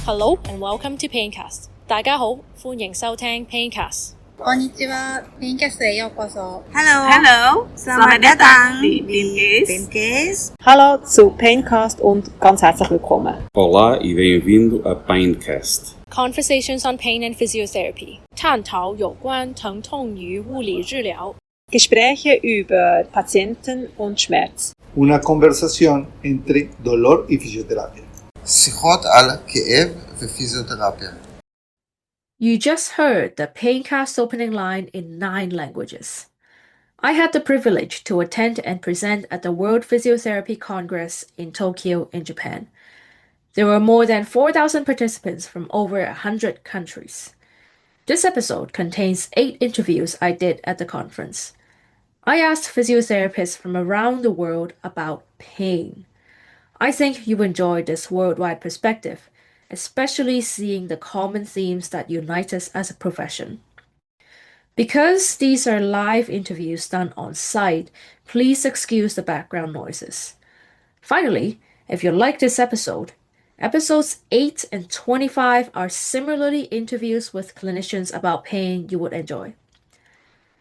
Hello and welcome to Paincast. 大家好，歡迎收聽 Paincast。こんにちは。Paincast へようこそ。Hello, selamat datang di Paincast. Hallo zu Paincast und ganz herzlich willkommen. Olá e bem-vindo a Paincast. Conversations on Pain and Physiotherapy. 探討有關疼痛與物理治療。Gespräche über Patienten und Schmerz. Una conversación entre dolor y fisioterapia. שיחות על כאב ופיזיותרפיה. You just heard the Paincast opening line in 9 languages. I had the privilege to attend and present at the World Physiotherapy Congress in Tokyo, in Japan. There were more than 4,000 participants from over 100 countries. This episode contains 8 interviews I did at the conference. I asked physiotherapists from around the world about pain. I think you enjoy this worldwide perspective, especially seeing the common themes that unite us as a profession. Because these are live interviews done on site, please excuse the background noises. Finally, if you like this episode, episodes 8 and 25 are similarly interviews with clinicians about pain you would enjoy.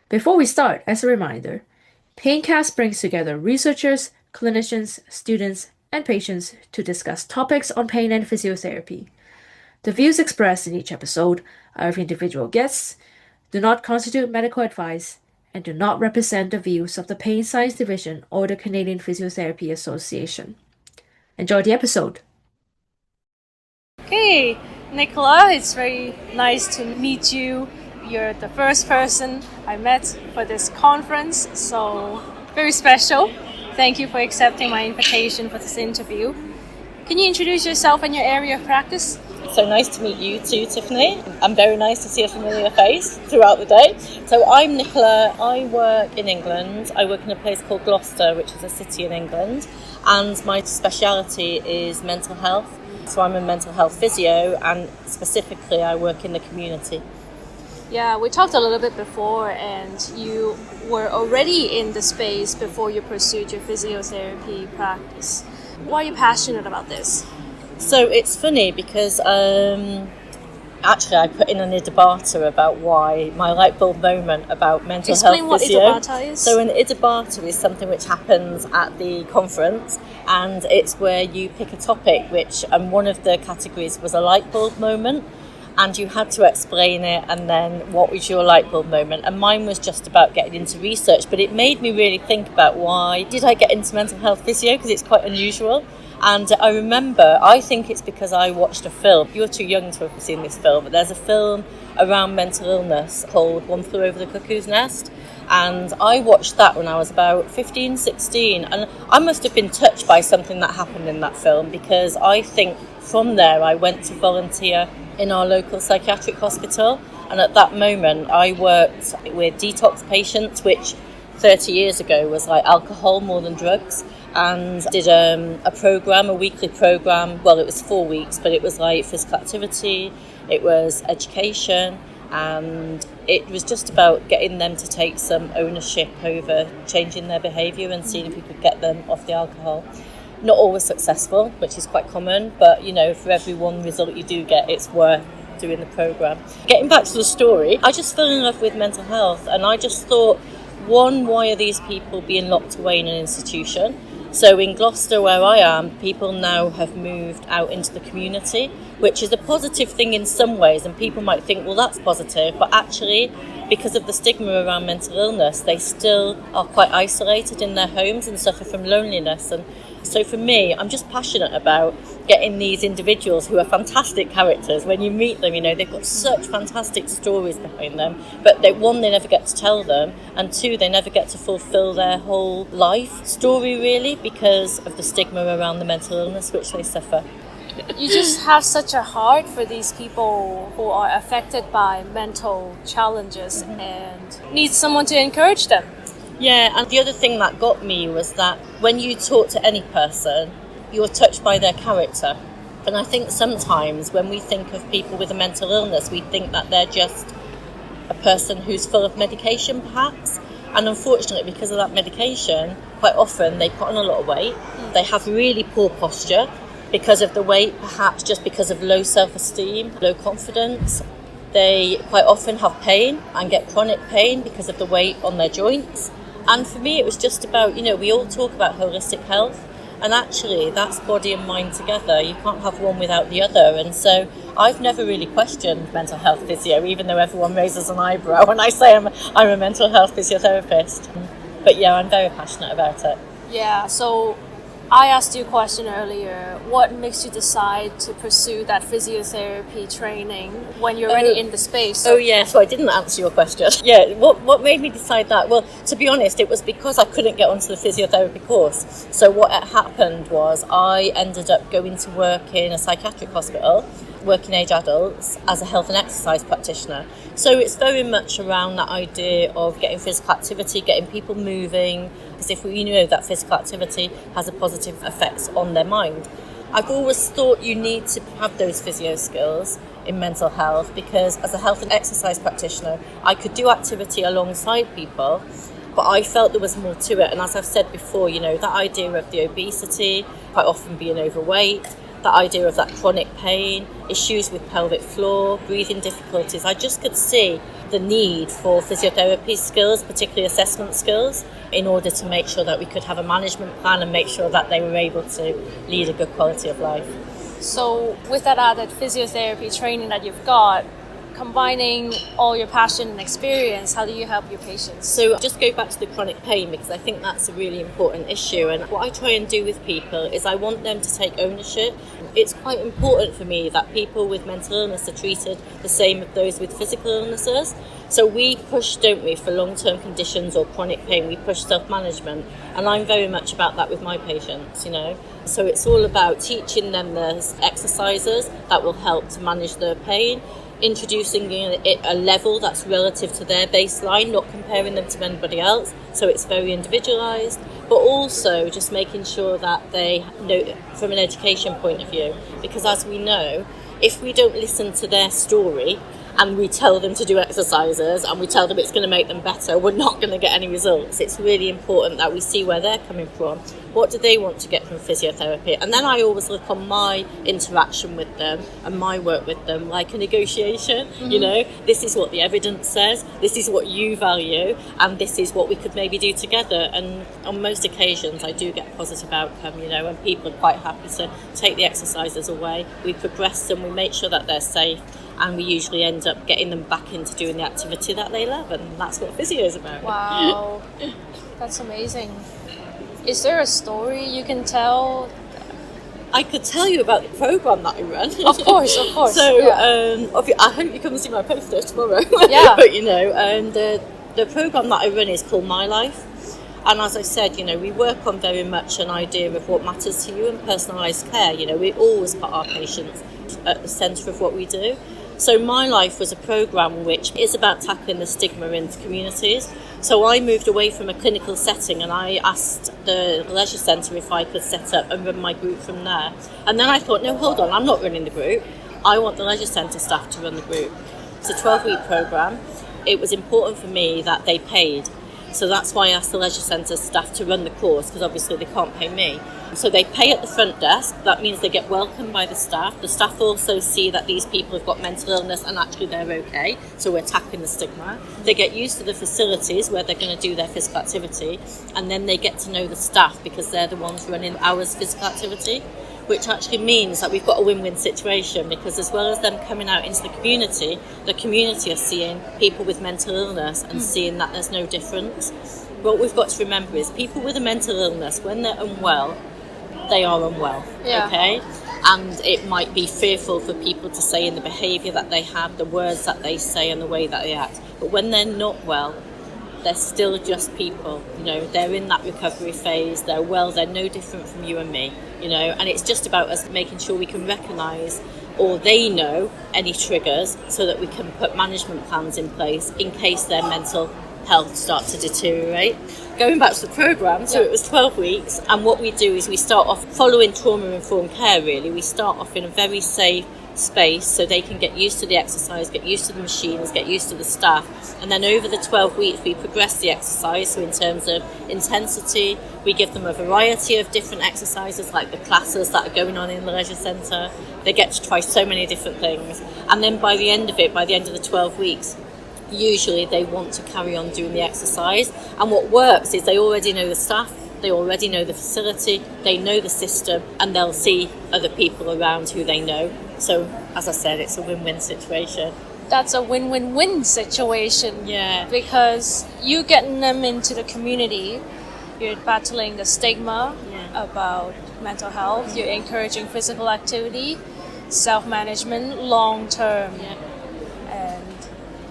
Before we start, as a reminder, Paincast brings together researchers, clinicians, students, and patients to discuss topics on pain and physiotherapy. The views expressed in each episode are of individual guests, do not constitute medical advice, and do not represent the views of the Pain Science Division or the Canadian Physiotherapy Association. Enjoy the episode. Okay, Nicola, it's very nice to meet you. You're the first person I met for this conference, so very special. Thank you for accepting my invitation for this interview. Can you introduce yourself and your area of practice? So nice to meet you too, Tiffany. And very nice to see a familiar face throughout the day. So I'm Nicola. I work in England. I work in a place called Gloucester, which is a city in England. And my speciality is mental health. So I'm a mental health physio, and specifically I work in the community. Yeah, we talked a little bit before, and you were already in the space before you pursued your physiotherapy practice. Why are you passionate about this? So it's funny because actually I put in an idibata about why my light bulb moment about mental Explain health physio. Explain what idibata is. So an idibata is something which happens at the conference, and it's where you pick a topic and one of the categories was a light bulb moment. And you had to explain it, and then what was your light bulb moment? And mine was just about getting into research, but it made me really think about why did I get into mental health physio, because it's quite unusual. And I remember, I think it's because I watched a film. You're too young to have seen this film, but there's a film around mental illness called One Flew Over the Cuckoo's Nest. And I watched that when I was about 15, 16. And I must have been touched by something that happened in that film, because I think from there I went to volunteer in our local psychiatric hospital. And at that moment I worked with detox patients, which 30 years ago was like alcohol more than drugs, and did a program, a weekly program. Well, it was 4 weeks, but it was like physical activity, it was education, and it was just about getting them to take some ownership over changing their behaviour and seeing if we could get them off the alcohol. Not always successful, which is quite common, but you know, for every one result you do get, it's worth doing the programme. Getting back to the story, I just fell in love with mental health, and I just thought, one, why are these people being locked away in an institution? So in Gloucester, where I am, people now have moved out into the community, which is a positive thing in some ways, and people might think, well, that's positive, but actually, because of the stigma around mental illness, they still are quite isolated in their homes and suffer from loneliness. And so for me, I'm just passionate about getting these individuals who are fantastic characters. When you meet them, you know, they've got such fantastic stories behind them, but one, they never get to tell them, and two, they never get to fulfill their whole life story really, because of the stigma around the mental illness which they suffer. You just have such a heart for these people who are affected by mental challenges and need someone to encourage them. Yeah, and the other thing that got me was that when you talk to any person, you're touched by their character. And I think sometimes when we think of people with a mental illness, we think that they're just a person who's full of medication perhaps, and unfortunately because of that medication, quite often they put on a lot of weight, they have really poor posture because of the weight, perhaps just because of low self-esteem, low confidence. They quite often have pain and get chronic pain because of the weight on their joints. And for me, it was just about, we all talk about holistic health, and actually that's body and mind together. You can't have one without the other. And so I've never really questioned mental health physio, even though everyone raises an eyebrow when I say I'm a mental health physiotherapist. But yeah, I'm very passionate about it. Yeah, so I asked you a question earlier. What makes you decide to pursue that physiotherapy training when you're already in the space? So I didn't answer your question. Yeah, what made me decide that? Well, to be honest, it was because I couldn't get onto the physiotherapy course. So what had happened was I ended up going to work in a psychiatric hospital, working age adults, as a health and exercise practitioner. So it's very much around that idea of getting physical activity, getting people moving, because if we know that physical activity has a positive effects on their mind. I've always thought you need to have those physio skills in mental health, because as a health and exercise practitioner, I could do activity alongside people, but I felt there was more to it. And as I've said before, that idea of the obesity, quite often being overweight, that idea of that chronic pain, issues with pelvic floor, breathing difficulties. I just could see the need for physiotherapy skills, particularly assessment skills, in order to make sure that we could have a management plan and make sure that they were able to lead a good quality of life. So with that added physiotherapy training that you've got, combining all your passion and experience, how do you help your patients? So just go back to the chronic pain, because I think that's a really important issue. And what I try and do with people is I want them to take ownership. It's quite important for me that people with mental illness are treated the same as those with physical illnesses. So we push, don't we, for long-term conditions or chronic pain, we push self-management. And I'm very much about that with my patients, So it's all about teaching them the exercises that will help to manage their pain, introducing a level that's relative to their baseline, not comparing them to anybody else, so it's very individualised, but also just making sure that they know from an education point of view, because as we know, if we don't listen to their story and we tell them to do exercises and we tell them it's going to make them better, we're not going to get any results. It's really important that we see where they're coming from. What do they want to get from physiotherapy? And then I always look on my interaction with them and my work with them like a negotiation. This is what the evidence says, this is what you value, and this is what we could maybe do together. And on most occasions I do get a positive outcome, and people are quite happy to take the exercises away. We progress them, we make sure that they're safe, and we usually end up getting them back into doing the activity that they love, and that's what physio is about. Wow, that's amazing. Is there a story you can tell? I could tell you about the programme that I run. Of course. So, yeah. I hope you come and see my poster tomorrow. Yeah. But, the programme that I run is called My Life. And as I said, we work on very much an idea of what matters to you and personalised care. We always put our patients at the centre of what we do. So My Life was a programme which is about tackling the stigma into communities. So I moved away from a clinical setting and I asked the leisure centre if I could set up and run my group from there. And then I thought, no, hold on, I'm not running the group. I want the leisure centre staff to run the group. It's a 12-week programme. It was important for me that they paid. So that's why I asked the leisure centre staff to run the course, because obviously they can't pay me. So they pay at the front desk. That means they get welcomed by the staff. The staff also see that these people have got mental illness and actually they're okay. So we're tackling the stigma. They get used to the facilities where they're going to do their physical activity, and then they get to know the staff because they're the ones running ours physical activity, which actually means that we've got a win-win situation, because as well as them coming out into the community are seeing people with mental illness and seeing that there's no difference. What we've got to remember is people with a mental illness, when they're unwell, they are unwell, okay? And it might be fearful for people to say in the behaviour that they have, the words that they say and the way that they act. But when they're not well, they're still just people, they're in that recovery phase, they're well, they're no different from you and me, and it's just about us making sure we can recognise, or they know, any triggers so that we can put management plans in place in case their mental health starts to deteriorate. Going back to the programme, so it was 12 weeks, and what we do is we start off following trauma-informed care, really. We start off in a very safe, space so they can get used to the exercise, get used to the machines, get used to the staff. And then over the 12 weeks, we progress the exercise. So in terms of intensity, we give them a variety of different exercises, like the classes that are going on in the leisure centre. They get to try so many different things. And then by the end of the 12 weeks, usually they want to carry on doing the exercise. And what works is they already know the staff, they already know the facility, they know the system, and they'll see other people around who they know. So, as I said, it's a win-win situation. That's a win-win-win situation. Yeah. Because you getting them into the community, you're battling the stigma about mental health, you're encouraging physical activity, self-management, long-term, and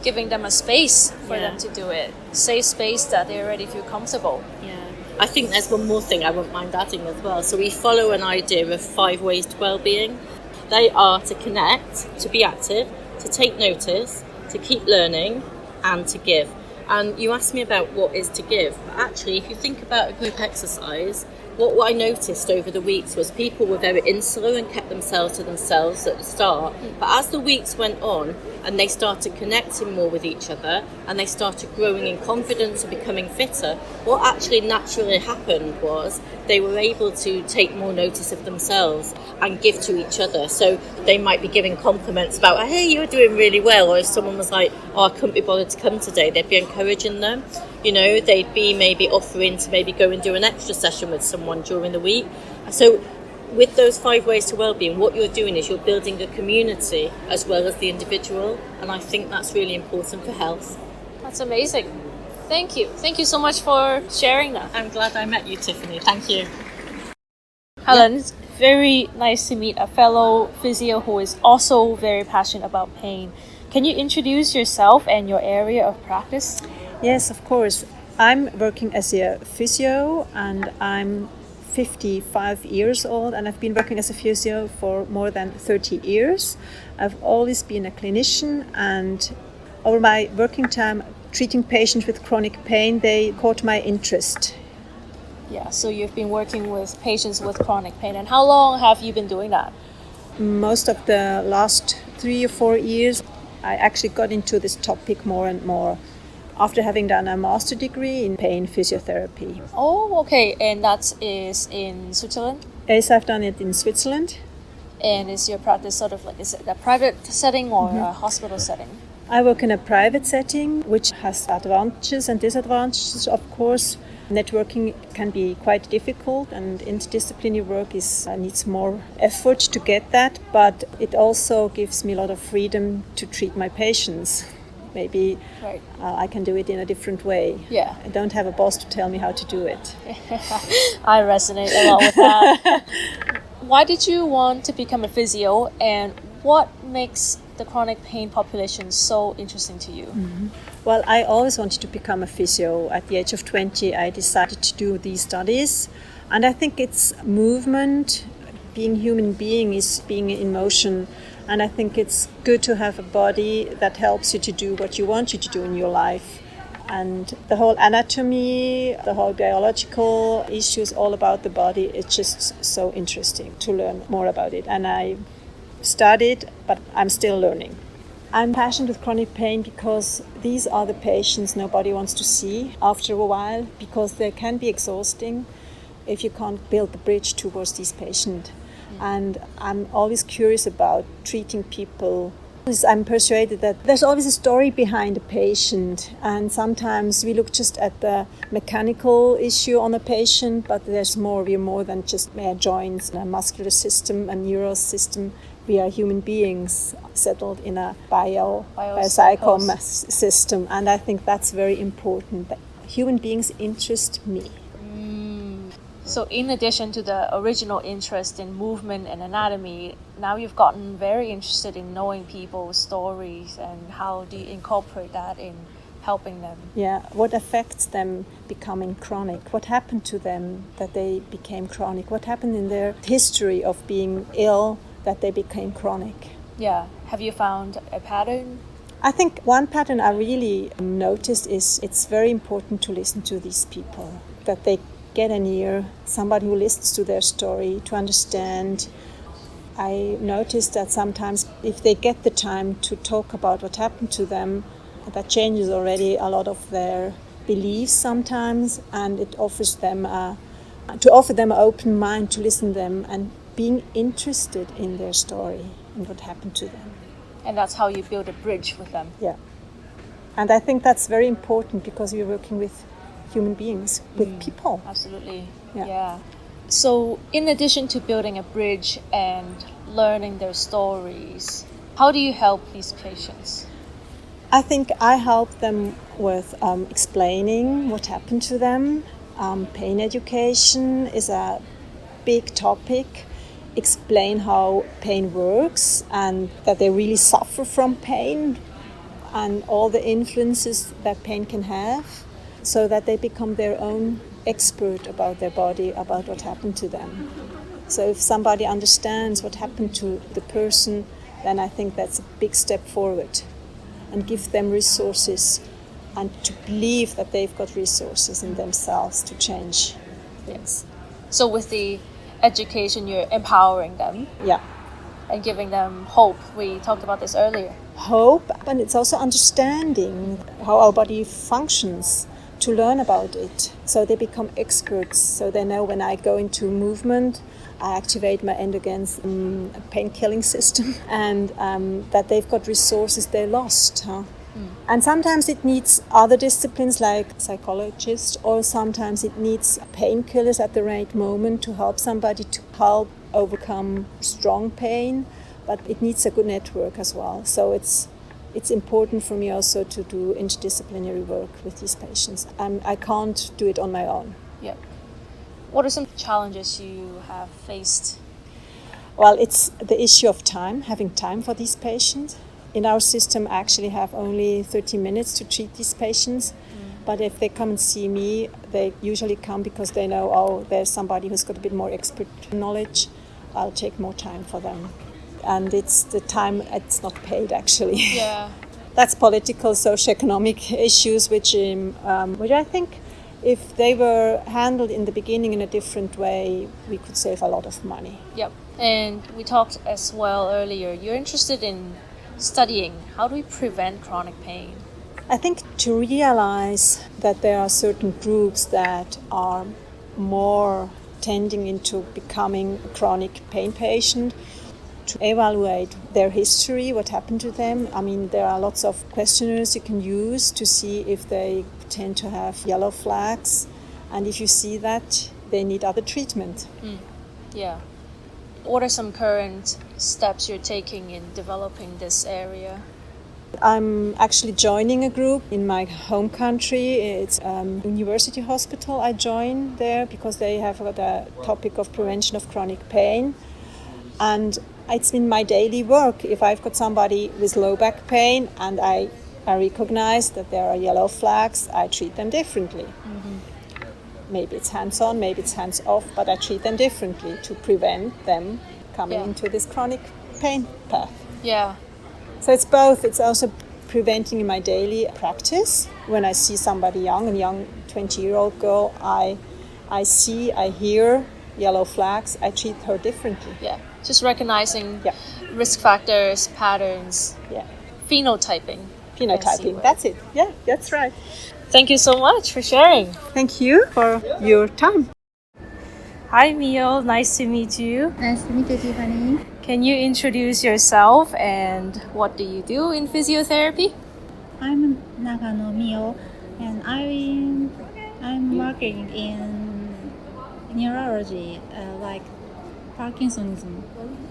giving them a space for them to do it. Safe space that they already feel comfortable. Yeah. I think there's one more thing I wouldn't mind adding as well. So we follow an idea of 5 ways to well-being. They are to connect, to be active, to take notice, to keep learning, and to give. And you asked me about what is to give. But actually, if you think about a group exercise, what I noticed over the weeks was people were very insular and kept themselves to themselves at the start. But as the weeks went on and they started connecting more with each other and they started growing in confidence and becoming fitter, what actually naturally happened was they were able to take more notice of themselves and give to each other. So they might be giving compliments about, hey, you're doing really well. Or if someone was like, oh, I couldn't be bothered to come today, they'd be encouraging them. You know, they'd be maybe offering to maybe go and do an extra session with someone during the week. So with those 5 ways to wellbeing, what you're doing is you're building a community as well as the individual. And I think that's really important for health. That's amazing. Thank you. Thank you so much for sharing that. I'm glad I met you, Tiffany. Thank you. Helen, it's very nice to meet a fellow physio who is also very passionate about pain. Can you introduce yourself and your area of practice? Yes, of course. I'm working as a physio and I'm 55 years old and I've been working as a physio for more than 30 years. I've always been a clinician and over my working time treating patients with chronic pain, they caught my interest. Yeah, so you've been working with patients with chronic pain. And how long have you been doing that? Most of the last 3 or 4 years, I actually got into this topic more and more after having done a master degree in pain physiotherapy. Oh, okay. And that is in Switzerland? Yes, I've done it in Switzerland. And is your practice sort of like, is it a private setting or a hospital setting? I work in a private setting, which has advantages and disadvantages, of course. Networking can be quite difficult and interdisciplinary work needs more effort to get that, but it also gives me a lot of freedom to treat my patients. Maybe I can do it in a different way. Yeah. I don't have a boss to tell me how to do it. I resonate a lot with that. Why did you want to become a physio and what makes the chronic pain population so interesting to you? Mm-hmm. Well, I always wanted to become a physio. At the age of 20, I decided to do these studies. And I think it's movement. Being human being is being in motion. And I think it's good to have a body that helps you to do what you want you to do in your life. And the whole anatomy, the whole biological issues, all about the body, it's just so interesting to learn more about it. And I studied, but I'm still learning. I'm passionate with chronic pain because these are the patients nobody wants to see after a while, because they can be exhausting if you can't build the bridge towards these patients. And I'm always curious about treating people. I'm persuaded that there's always a story behind a patient, and sometimes we look just at the mechanical issue on a patient, but there's more. We're more than just joints, a muscular system, a neural system. We are human beings settled in a biopsychom system, and I think that's very important. That human beings interest me. So in addition to the original interest in movement and anatomy, now you've gotten very interested in knowing people's stories and how do you incorporate that in helping them? Yeah, what affects them becoming chronic? What happened to them that they became chronic? What happened in their history of being ill that they became chronic? Yeah, have you found a pattern? I think one pattern I really noticed is it's very important to listen to these people, that they get an ear, somebody who listens to their story, to understand I noticed that sometimes if they get the time to talk about what happened to them, that changes already a lot of their beliefs sometimes, and it offers them to offer them an open mind to listen to them and being interested in their story and what happened to them. And that's how you build a bridge with them. Yeah. And I think that's very important because we're working with human beings, with people. Absolutely. Yeah. Yeah. So, in addition to building a bridge and learning their stories, how do you help these patients? I think I help them with explaining what happened to them. Pain education is a big topic. Explain how pain works and that they really suffer from pain and all the influences that pain can have, so that they become their own expert about their body, about what happened to them. So if somebody understands what happened to the person, then I think that's a big step forward, and give them resources and to believe that they've got resources in themselves to change things. So, with the education, you're empowering them Yeah. and giving them hope. We talked about this earlier. Hope, and it's also understanding how our body functions, to learn about it, so they become experts, so they know when I go into movement, I activate my endogenous pain-killing system, and that they've got resources they lost. And sometimes it needs other disciplines like psychologists, or sometimes it needs painkillers at the right moment to help somebody to help overcome strong pain, but it needs a good network as well. So it's important for me also to do interdisciplinary work with these patients. I can't do it on my own. Yeah. What are some challenges you have faced? Well, it's the issue of time, having time for these patients. In our system, I actually have only 30 minutes to treat these patients. But if they come and see me, they usually come because they know, oh, there's somebody who's got a bit more expert knowledge. I'll take more time for them. And it's the time, it's not paid actually. Yeah. That's political, socioeconomic issues, which I think if they were handled in the beginning in a different way, we could save a lot of money. Yep. And we talked as well earlier, you're interested in studying how do we prevent chronic pain? I think to realize that there are certain groups that are more tending into becoming a chronic pain patient, to evaluate their history, what happened to them. I mean, there are lots of questionnaires you can use to see if they tend to have yellow flags, and if you see that, they need other treatment. Yeah. What are some current steps you're taking in developing this area? I'm actually joining a group in my home country. It's university hospital. I join there because they have the topic of prevention of chronic pain. And it's in my daily work. If I've got somebody with low back pain and I recognize that there are yellow flags, I treat them differently. Maybe it's hands-on, maybe it's hands-off, but I treat them differently to prevent them coming into this chronic pain path. Yeah. So it's both. It's also preventing in my daily practice. When I see somebody young, a young 20-year-old girl, I hear yellow flags, I treat her differently. Yeah. Just recognizing risk factors, patterns. Yeah. Phenotyping. Phenotyping, that's it. Yeah, that's right. Thank you so much for sharing. Thank you for your time. Hi Mio, nice to meet you. Nice to meet you, Tiffany. Can you introduce yourself and what do you do in physiotherapy? I'm Nagano Mio, and I'm working in neurology, like Parkinsonism.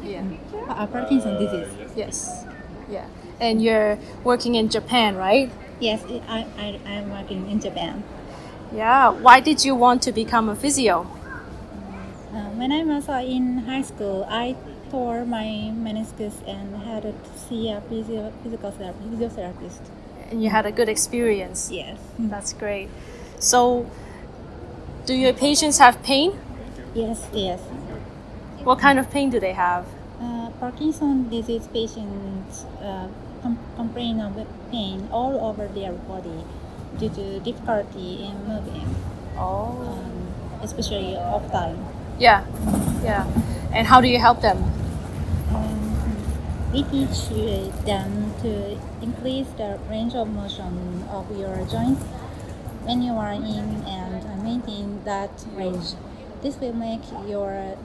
Yeah. Parkinson disease. Yes. Yeah. And you're working in Japan, right? Yes, I'm working in Japan. Yeah. Why did you want to become a physio? When I was in high school, I tore my meniscus and had to see a physiotherapist. And you had a good experience. Yes. That's great. So, do your patients have pain? Yes. What kind of pain do they have? Parkinson disease patients complain of pain all over their body due to difficulty in moving, especially off time. Yeah. And how do you help them? We teach them to increase the range of motion of your joints when you are in and maintain that range. This will make your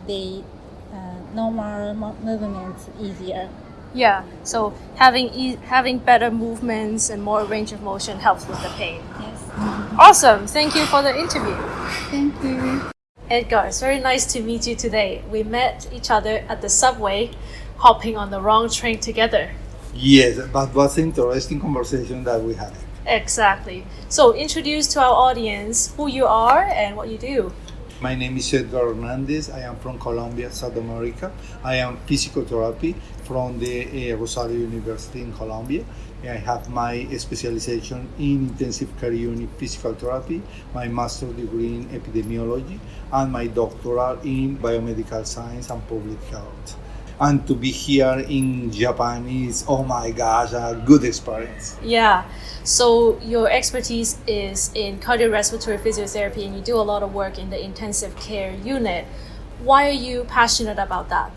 the normal movements easier. Yeah, so having better movements and more range of motion helps with the pain. Yes. Awesome. Thank you for the interview. Thank you. Edgar, it's very nice to meet you today. We met each other at the subway, hopping on the wrong train together. Yes, but was an interesting conversation that we had. Exactly. So introduce to our audience who you are and what you do. My name is Edgar Hernandez. I am from Colombia, South America. I am physiotherapy from the Rosario University in Colombia. I have my specialization in intensive care unit physical therapy, my master's degree in epidemiology, and my doctoral in biomedical science and public health. And to be here in Japan is, oh my gosh, a good experience. Yeah. So your expertise is in cardiorespiratory physiotherapy and you do a lot of work in the intensive care unit. Why are you passionate about that?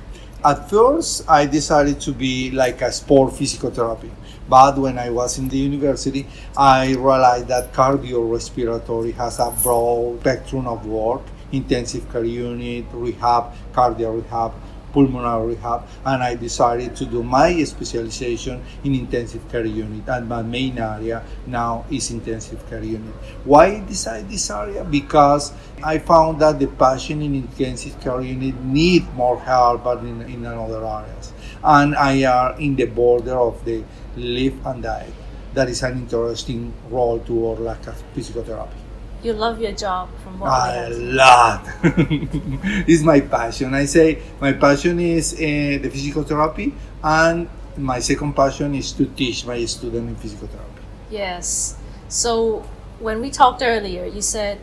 At first, I decided to be like a sport physiotherapy. But when I was in the university, I realized that cardiorespiratory has a broad spectrum of work, intensive care unit, rehab, cardiac rehab, pulmonary rehab, and I decided to do my specialization in intensive care unit, and my main area now is intensive care unit. Why decide this area? Because I found that the patient in intensive care unit need more help than in other areas, and I are in the border of the live and die. That is an interesting role to work like a physiotherapy. You love your job from what I love. It's my passion. I say my passion is the physiotherapy, and my second passion is to teach my students in physiotherapy. Yes. So when we talked earlier, you said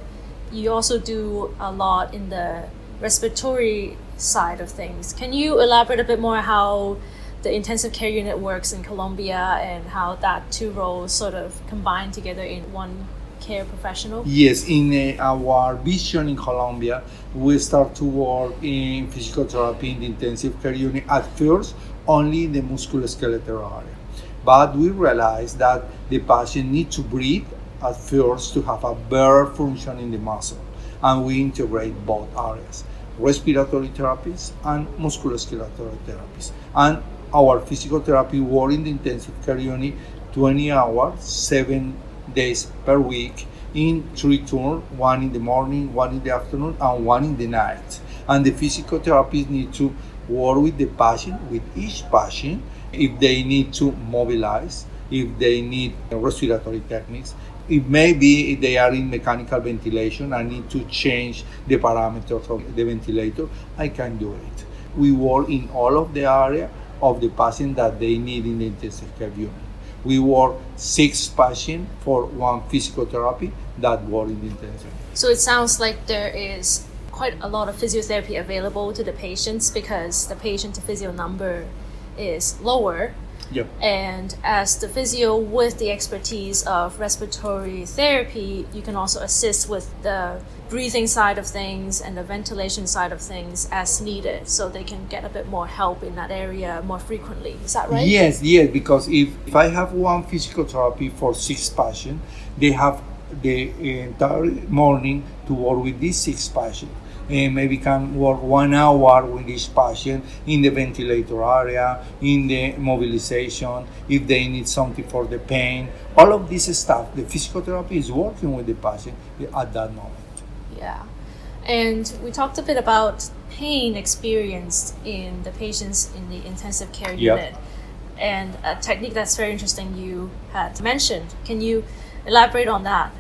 you also do a lot in the respiratory side of things. Can you elaborate a bit more how the intensive care unit works in Colombia and how that two roles sort of combine together in one care professional? Yes, in our vision in Colombia, we start to work in physiotherapy in the intensive care unit at first only in the musculoskeletal area. But we realized that the patient needs to breathe at first to have a better function in the muscle. And we integrate both areas, respiratory therapies and musculoskeletal therapies. And our physiotherapy work in the intensive care unit 20 hours, 7 days per week in 3 turns, 1 in the morning, 1 in the afternoon, and 1 in the night. And the physiotherapists need to work with the patient, with each patient, if they need to mobilize, if they need respiratory techniques, if maybe they are in mechanical ventilation and need to change the parameters of the ventilator, I can do it. We work in all of the area of the patient that they need in the intensive care unit. We work 6 patients for 1 physiotherapy that work in the intensive. So it sounds like there is quite a lot of physiotherapy available to the patients because the patient to physio number is lower. Yep. And as the physio with the expertise of respiratory therapy, you can also assist with the breathing side of things and the ventilation side of things as needed, so they can get a bit more help in that area more frequently. Is that right? Yes, because if I have 1 physiotherapy for 6 patients, they have the entire morning to work with these 6 patients. And maybe can work 1 hour with each patient in the ventilator area, in the mobilization, if they need something for the pain. All of this stuff, the physiotherapy is working with the patient at that moment. Yeah. And we talked a bit about pain experienced in the patients in the intensive care unit. And a technique that's very interesting you had mentioned. Can you elaborate on that?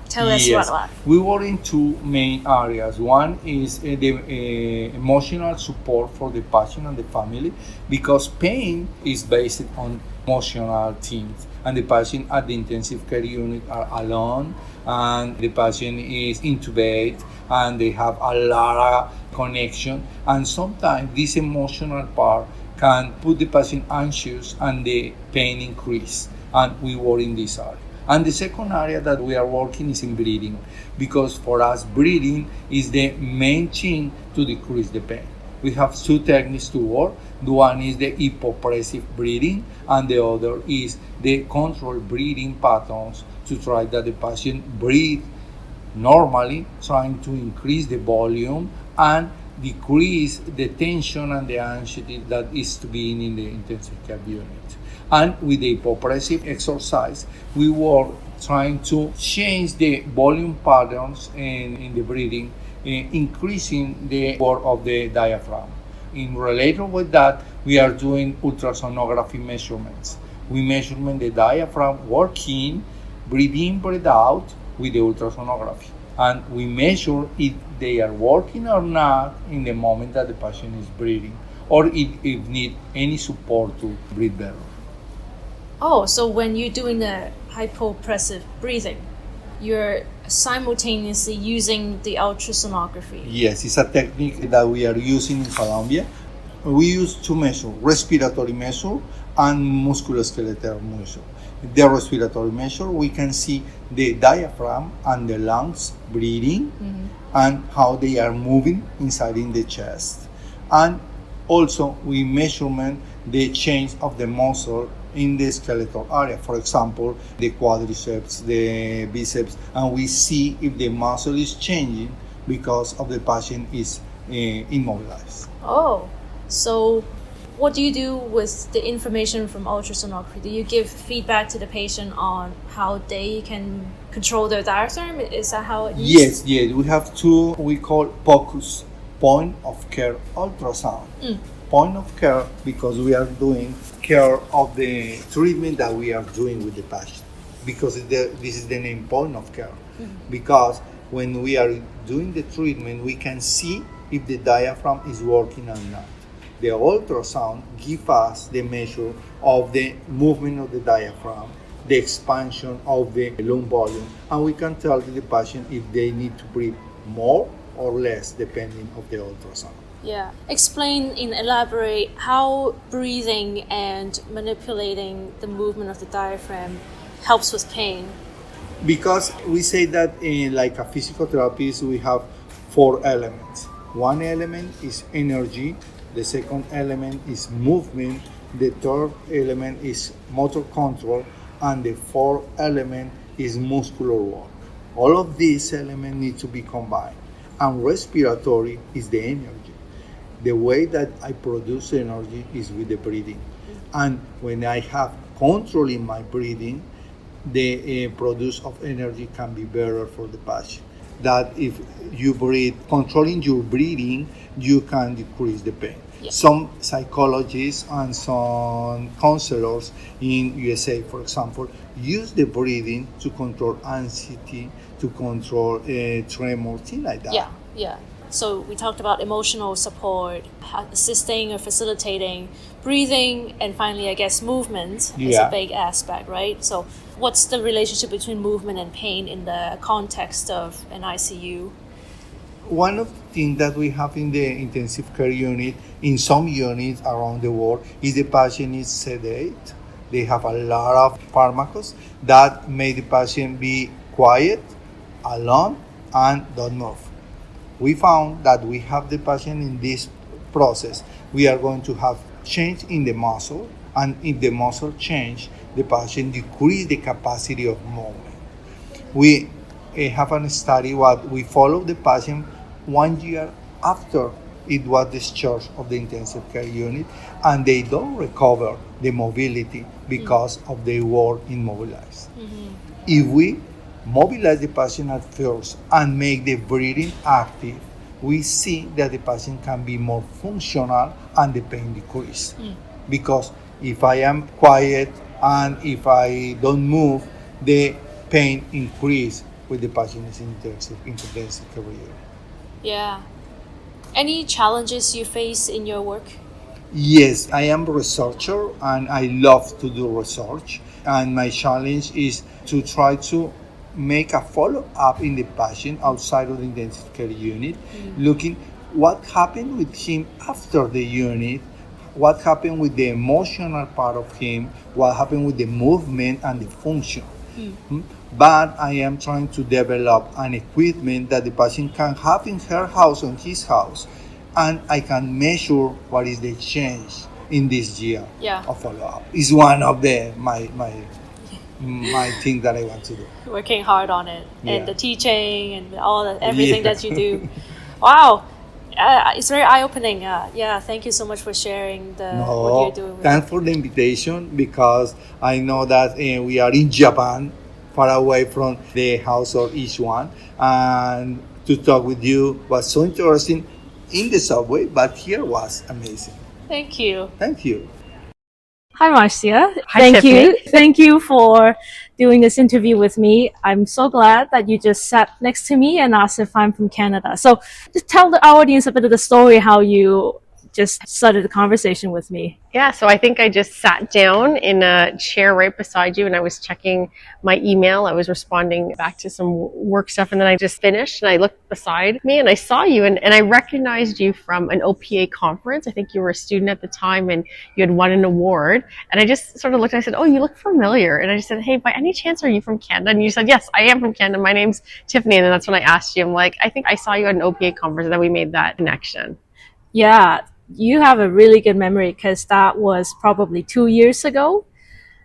Tell us about that. We work in 2 main areas. One is the emotional support for the patient and the family, because pain is based on emotional things, and the patient at the intensive care unit are alone, and the patient is intubated, and they have a lot of connection, and sometimes this emotional part can put the patient anxious and the pain increase, and we work in this area. And the second area that we are working is in breathing, because for us breathing is the main thing to decrease the pain. We have 2 techniques to work. One is the hypopressive breathing, and the other is the controlled breathing patterns to try that the patient breathe normally, trying to increase the volume and decrease the tension and the anxiety that is to be in the intensive care unit. And with the hypopressive exercise, we were trying to change the volume patterns in the breathing, increasing the work of the diaphragm. In related with that, we are doing ultrasonography measurements. We measure the diaphragm working, breathe in, breathe out with the ultrasonography. And we measure if they are working or not in the moment that the patient is breathing, or if need any support to breathe better. Oh, so when you're doing the hypopressive breathing, you're simultaneously using the ultrasonography. Yes, it's a technique that we are using in Colombia. We use two measures, respiratory measure and musculoskeletal measure. The respiratory measure, we can see the diaphragm and the lungs breathing and how they are moving inside in the chest. And also we measure the change of the muscle in the skeletal area. For example, the quadriceps, the biceps, and we see if the muscle is changing because of the patient is immobilized. Oh, so what do you do with the information from ultrasonography? Do you give feedback to the patient on how they can control their diaphragm? Is that how it is? Yes. We have two, we call POCUS, point of care ultrasound. Point of care because we are doing care of the treatment that we are doing with the patient. Because this is the name, point of care. Because when we are doing the treatment, we can see if the diaphragm is working or not. The ultrasound gives us the measure of the movement of the diaphragm, the expansion of the lung volume, and we can tell the patient if they need to breathe more or less depending on the ultrasound. Yeah. Explain and elaborate how breathing and manipulating the movement of the diaphragm helps with pain. Because we say that like a physical therapist, we have 4 elements. One element is energy, the second element is movement, the third element is motor control, and the fourth element is muscular work. All of these elements need to be combined. And respiratory is the energy. The way that I produce energy is with the breathing. And when I have control in my breathing, the produce of energy can be better for the patient. That if you breathe, controlling your breathing, you can decrease the pain. Yeah. Some psychologists and some counselors in USA, for example, use the breathing to control anxiety, to control tremor, things like that. Yeah. So we talked about emotional support, assisting or facilitating breathing, and finally, I guess, movement is a big aspect, right? So what's the relationship between movement and pain in the context of an ICU? One of the things that we have in the intensive care unit, in some units around the world, is the patient is sedate. They have a lot of pharmacos that make the patient be quiet, alone, and don't move. We found that we have the patient in this process. We are going to have change in the muscle, and if the muscle change, the patient decrease the capacity of movement. We have a study what we follow the patient 1 year after it was discharged of the intensive care unit, and they don't recover the mobility because of they were immobilized. If we mobilize the patient at first and make the breathing active, we see that the patient can be more functional and the pain decrease. Because if I am quiet and if I don't move, the pain increase with the patient is intensive care unit. Yeah. Any challenges you face in your work? Yes, I am a researcher and I love to do research. And my challenge is to try to make a follow-up in the patient outside of the intensive care unit, looking what happened with him after the unit, what happened with the emotional part of him, what happened with the movement and the function. But I am trying to develop an equipment that the patient can have in her house, on his house, and I can measure what is the change in this year Yeah. of follow-up. It's one of my thing that I want to do. Working hard on it, Yeah. and the teaching and everything Yeah. that you do. Wow. It's very eye-opening. Yeah, thank you so much for sharing what you're doing. Thanks for the invitation, because I know that we are in Japan, far away from the house of each one, and to talk with you was so interesting in the subway, but here was amazing. Thank you. Thank you. Hi, Marcia. Hi, Tiffany. Thank you for doing this interview with me. I'm so glad that you just sat next to me and asked if I'm from Canada. So just tell the audience a bit of the story, how you just started the conversation with me. Yeah, so I think I just sat down in a chair right beside you and I was checking my email. I was responding back to some work stuff, and then I just finished and I looked beside me and I saw you and I recognized you from an OPA conference. I think you were a student at the time and you had won an award. And I just sort of looked and I said, oh, you look familiar. And I just said, hey, by any chance, are you from Canada? And you said, yes, I am from Canada. My name's Tiffany. And then that's when I asked you, I'm like, I think I saw you at an OPA conference, and then we made that connection. Yeah, you have a really good memory because that was probably 2 years ago.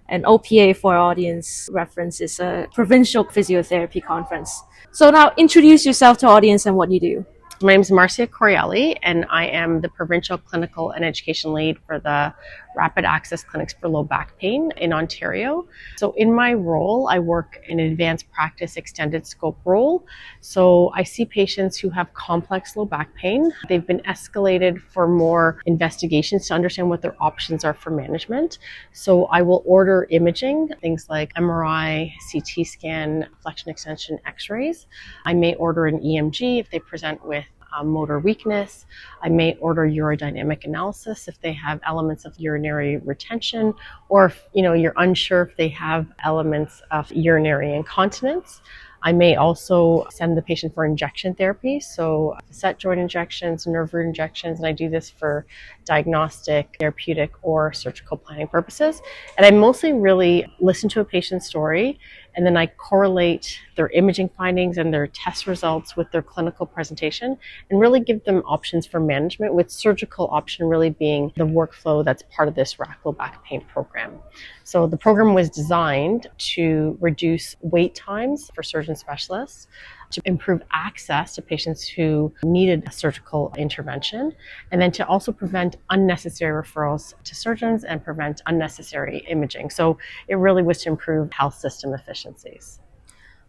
And OPA, for audience reference, is a provincial physiotherapy conference. So now introduce yourself to audience and what you do. My name is Marcia Corielli, and I am the provincial clinical and education lead for the Rapid Access Clinics for Low Back Pain in Ontario. So in my role, I work in an advanced practice extended scope role. So I see patients who have complex low back pain. They've been escalated for more investigations to understand what their options are for management. So I will order imaging, things like MRI, CT scan, flexion extension x-rays. I may order an EMG if they present with motor weakness. I may order urodynamic analysis if they have elements of urinary retention, or if you're unsure if they have elements of urinary incontinence. I may also send the patient for injection therapy, so set joint injections, nerve root injections, and I do this for diagnostic, therapeutic, or surgical planning purposes. And I mostly really listen to a patient's story, and then I correlate their imaging findings and their test results with their clinical presentation and really give them options for management, with surgical option really being the workflow that's part of this RAC low back pain program. So the program was designed to reduce wait times for surgeon specialists, to improve access to patients who needed a surgical intervention, and then to also prevent unnecessary referrals to surgeons and prevent unnecessary imaging. So it really was to improve health system efficiencies.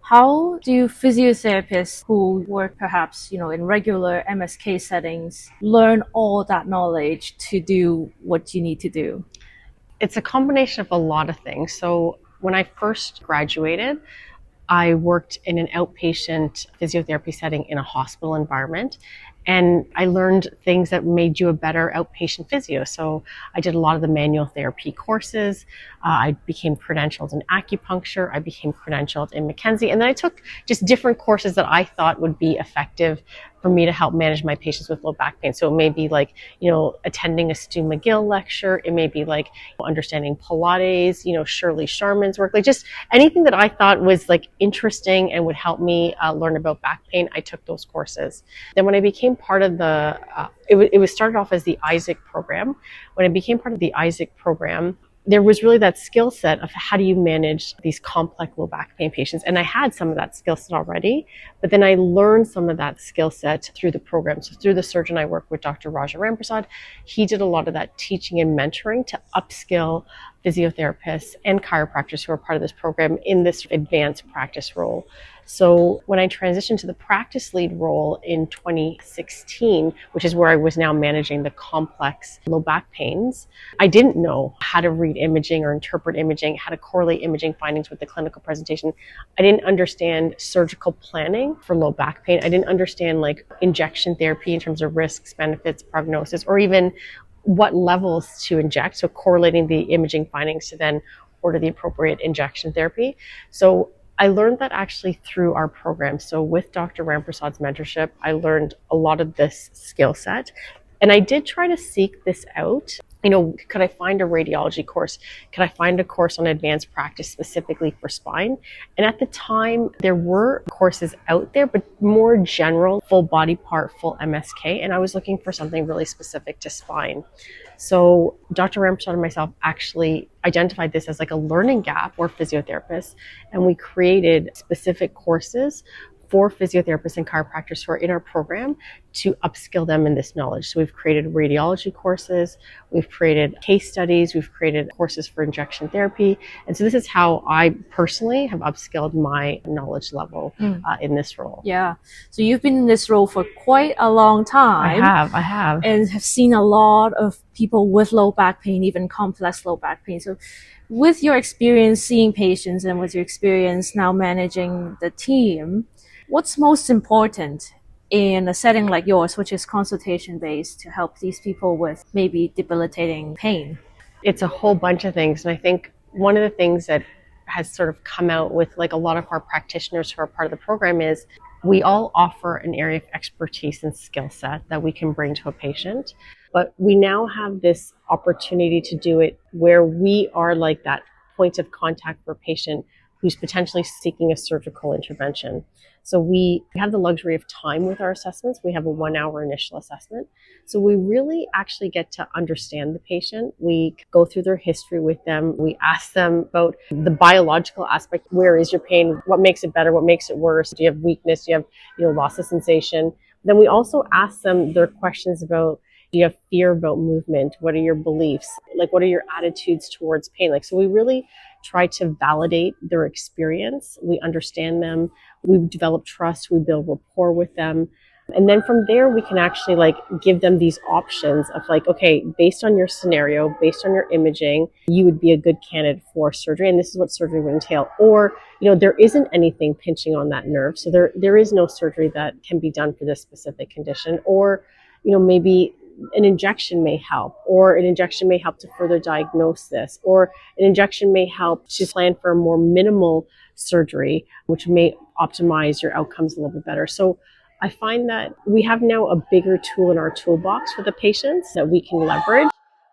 How do physiotherapists who work perhaps, in regular MSK settings learn all that knowledge to do what you need to do? It's a combination of a lot of things. So when I first graduated, I worked in an outpatient physiotherapy setting in a hospital environment. And I learned things that made you a better outpatient physio. So I did a lot of the manual therapy courses. I became credentialed in acupuncture. I became credentialed in McKenzie. And then I took just different courses that I thought would be effective for me to help manage my patients with low back pain. So it may be like, attending a Stu McGill lecture. It may be like understanding Pilates, Shirley Sharman's work, like just anything that I thought was like interesting and would help me learn about back pain. I took those courses. Then when I became part of the, it was started off as the Isaac program. When I became part of the Isaac program, there was really that skill set of how do you manage these complex low back pain patients. And I had some of that skill set already, but then I learned some of that skill set through the program. So through the surgeon I worked with, Dr. Raja Ramprasad, he did a lot of that teaching and mentoring to upskill physiotherapists and chiropractors who are part of this program in this advanced practice role. So when I transitioned to the practice lead role in 2016, which is where I was now managing the complex low back pains, I didn't know how to read imaging or interpret imaging, how to correlate imaging findings with the clinical presentation. I didn't understand surgical planning for low back pain. I didn't understand like injection therapy in terms of risks, benefits, prognosis, or even what levels to inject. So correlating the imaging findings to then order the appropriate injection therapy. So I learned that actually through our program. So with Dr. Ramprasad's mentorship, I learned a lot of this skill set. And I did try to seek this out could I find a radiology course? Could I find a course on advanced practice specifically for spine? And at the time, there were courses out there, but more general, full body part, full MSK. And I was looking for something really specific to spine. So Dr. Ramprasad and myself actually identified this as like a learning gap for physiotherapists, and we created specific courses for physiotherapists and chiropractors who are in our program to upskill them in this knowledge. So we've created radiology courses, we've created case studies, we've created courses for injection therapy. And so this is how I personally have upskilled my knowledge level in this role. Yeah. So you've been in this role for quite a long time. I have. And have seen a lot of people with low back pain, even complex low back pain. So with your experience seeing patients and with your experience now managing the team, what's most important in a setting like yours, which is consultation based, to help these people with maybe debilitating pain? It's a whole bunch of things. And I think one of the things that has sort of come out with like a lot of our practitioners who are part of the program is we all offer an area of expertise and skill set that we can bring to a patient. But we now have this opportunity to do it where we are like that point of contact for a patient who's potentially seeking a surgical intervention. So we have the luxury of time with our assessments. We have a 1-hour initial assessment. So we really actually get to understand the patient. We go through their history with them. We ask them about the biological aspect. Where is your pain? What makes it better? What makes it worse? Do you have weakness? Do you have loss of sensation? Then we also ask them their questions about, do you have fear about movement? What are your beliefs? Like, what are your attitudes towards pain? Like, so we really try to validate their experience. We understand them. We develop trust. We build rapport with them. And then from there, we can actually like give them these options of like, okay, based on your scenario, based on your imaging, you would be a good candidate for surgery. And this is what surgery would entail. Or, there isn't anything pinching on that nerve. So there is no surgery that can be done for this specific condition. Or, maybe an injection may help, or an injection may help to further diagnose this, or an injection may help to plan for a more minimal surgery, which may optimize your outcomes a little bit better. So I find that we have now a bigger tool in our toolbox for the patients that we can leverage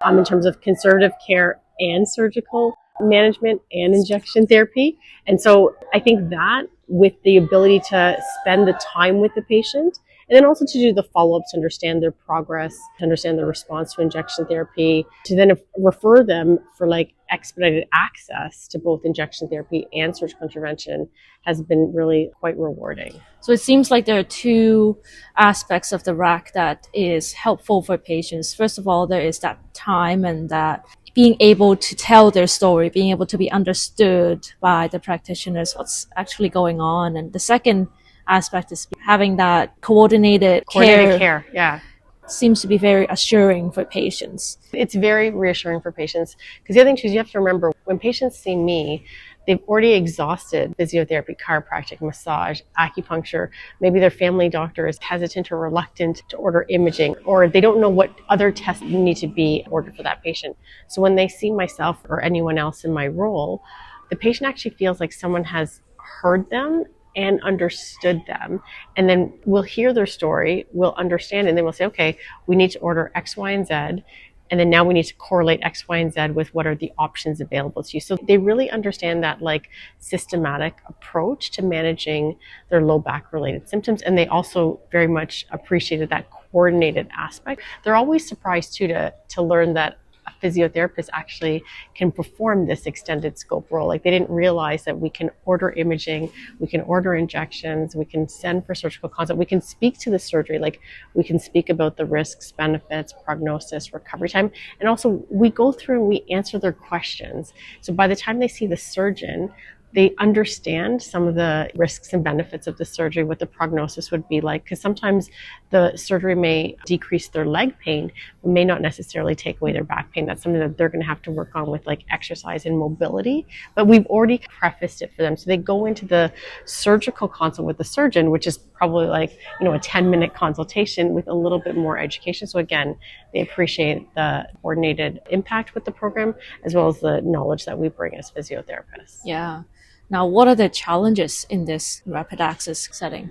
in terms of conservative care and surgical management and injection therapy. And so I think that with the ability to spend the time with the patient, and then also to do the follow-ups, to understand their progress, to understand their response to injection therapy, to then refer them for like expedited access to both injection therapy and surgical intervention has been really quite rewarding. So it seems like there are two aspects of the RAC that is helpful for patients. First of all, there is that time and that being able to tell their story, being able to be understood by the practitioners, what's actually going on. And the second aspect is having that coordinated care. Yeah. Seems to be very assuring for patients. It's very reassuring for patients because the other thing is you have to remember when patients see me, they've already exhausted physiotherapy, chiropractic, massage, acupuncture. Maybe their family doctor is hesitant or reluctant to order imaging, or they don't know what other tests need to be ordered for that patient. So when they see myself or anyone else in my role, the patient actually feels like someone has heard them and understood them. And then we'll hear their story, we'll understand, and then we'll say, okay, we need to order X, Y, and Z. And then now we need to correlate X, Y, and Z with what are the options available to you. So they really understand that like systematic approach to managing their low back related symptoms. And they also very much appreciated that coordinated aspect. They're always surprised too to learn that a physiotherapist actually can perform this extended scope role. Like they didn't realize that we can order imaging, we can order injections, we can send for surgical consult, we can speak to the surgery, like we can speak about the risks, benefits, prognosis, recovery time. And also we go through and we answer their questions. So by the time they see the surgeon, they understand some of the risks and benefits of the surgery, what the prognosis would be like, because sometimes the surgery may decrease their leg pain, but may not necessarily take away their back pain. That's something that they're going to have to work on with like exercise and mobility. But we've already prefaced it for them. So they go into the surgical consult with the surgeon, which is probably like, a 10-minute consultation with a little bit more education. So again, they appreciate the coordinated impact with the program, as well as the knowledge that we bring as physiotherapists. Yeah. Now, what are the challenges in this rapid access setting?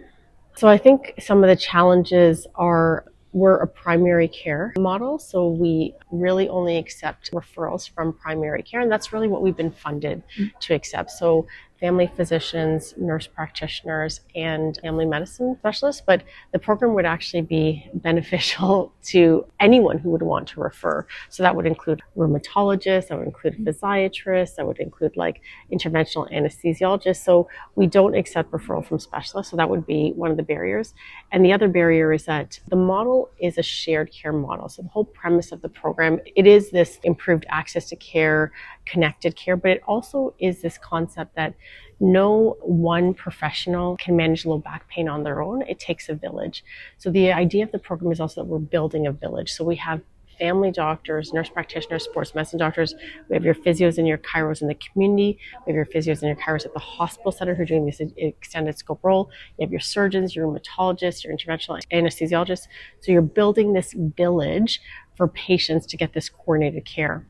So I think some of the challenges are We're a primary care model, so we really only accept referrals from primary care, and that's really what we've been funded to accept. So family physicians, nurse practitioners, and family medicine specialists, but the program would actually be beneficial to anyone who would want to refer. So that would include rheumatologists, that would include physiatrists, that would include like interventional anesthesiologists. So we don't accept referral from specialists, so that would be one of the barriers. And the other barrier is that the model is a shared care model. So the whole premise of the program, it is this improved access to care, connected care, but it also is this concept that no one professional can manage low back pain on their own. It takes a village. So the idea of the program is also that we're building a village. So we have family doctors, nurse practitioners, sports medicine doctors. We have your physios and your chiros in the community. We have your physios and your chiros at the hospital center who are doing this extended scope role. You have your surgeons, your rheumatologists, your interventional anesthesiologists. So you're building this village for patients to get this coordinated care.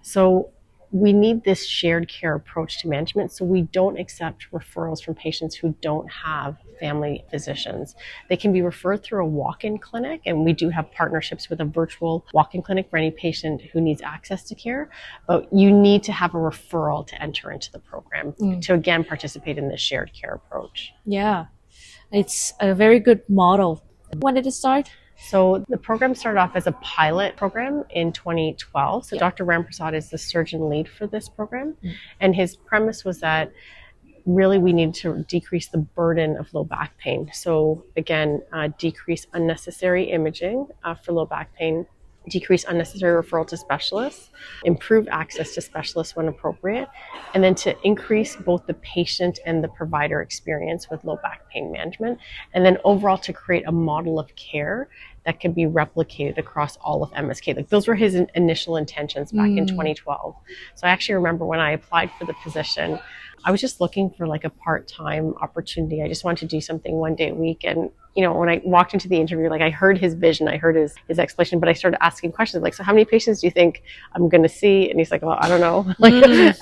So we need this shared care approach to management, so we don't accept referrals from patients who don't have family physicians. They can be referred through a walk-in clinic, and we do have partnerships with a virtual walk-in clinic for any patient who needs access to care, but you need to have a referral to enter into the program to again participate in this shared care approach. Yeah, it's a very good model. When did it start? So the program started off as a pilot program in 2012. So Dr. Ramprasad is the surgeon lead for this program. And his premise was that really we need to decrease the burden of low back pain. So again, decrease unnecessary imaging for low back pain, decrease unnecessary referral to specialists, improve access to specialists when appropriate, and then to increase both the patient and the provider experience with low back pain management, and then overall to create a model of care that can be replicated across all of MSK. Like those were his initial intentions back in 2012. So I actually remember when I applied for the position, I was just looking for like a part-time opportunity. I just wanted to do something one day a week. And, you know, when I walked into the interview, like I heard his vision, I heard his explanation, but I started asking questions like, so how many patients do you think I'm going to see? And he's like, well, I don't know.